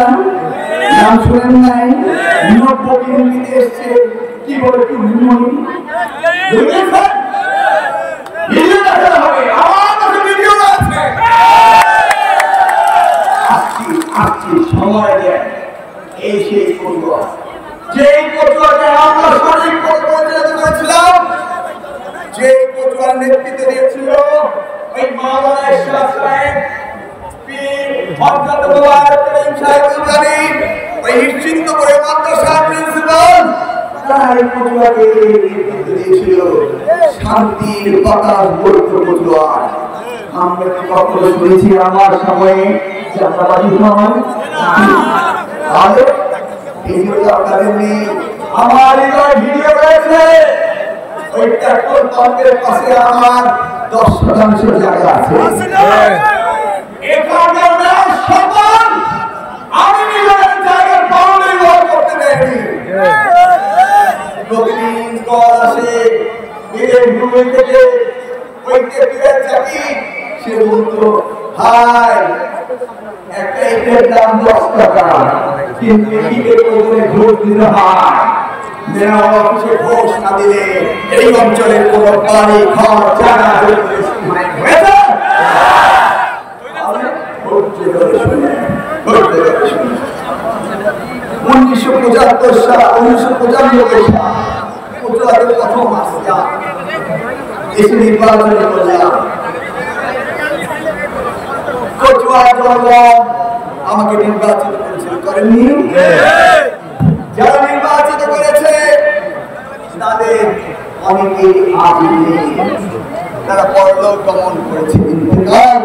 আপনারা নাম শুনেন নাই? নব্য বিরোধীতে এসছে কি বলে একটু মনি সময় দেন। এই সেই পটুয়া, যে পটুয়াকে আমরা সঠিক পরিচালিত করেছিলাম, যে পটুয়ার নেতৃত্ব দিয়েছিল ওই মাওলানা ইশরাক সাহেব, পীর হযরত মুবারক করিম সাহেবুল কারীম, ওই নিশ্চিন্ত করে মাদ্রাসার প্রিন্সিপাল, তাই পটুয়াকে নেতৃত্ব দিয়েছিল শান্তির বাতাস বইত পটুয়া। আমরা কি কখনো শুনেছি আমার সময়ে চাঁদাবাজি হয়? আরে ভিডিও আপনাদের নেই, আমার হৃদয় ভিডিও রয়েছে। ওই ট্রাক্টর পাম্পের পাশে আমার 10% জায়গা আছে। এখানে আমরা সবাই আমি নিজের জায়গার বাউন্ডারি ওয়াল করতে দেয়নি। প্রতিদিন কল আসে মেয়ের ভূমি থেকে, ওইকে ফিরে থাকি, সে বলতো ভাই একটা ইটের দাম 10 টাকা, কিন্তু ইটের উপরে ঘুষ দিতে হয়। মেয়র অফিসে ঘোষ না দিলে এই অঞ্চলের কোন বাড়ি ঘর জায়গা হয়েছে। 1975 সাল 1995 সাল পটুয়াতে প্রথম আসলাম, এসে নির্বাচন করলাম। পটুয়া জনগণ আমাকে নির্বাচিত করেছিল, করেননি? যারা নির্বাচিত করেছে তাদের অনেকে আজ নেই, তারা পরলোক গমন করেছে, ইন্তেকাল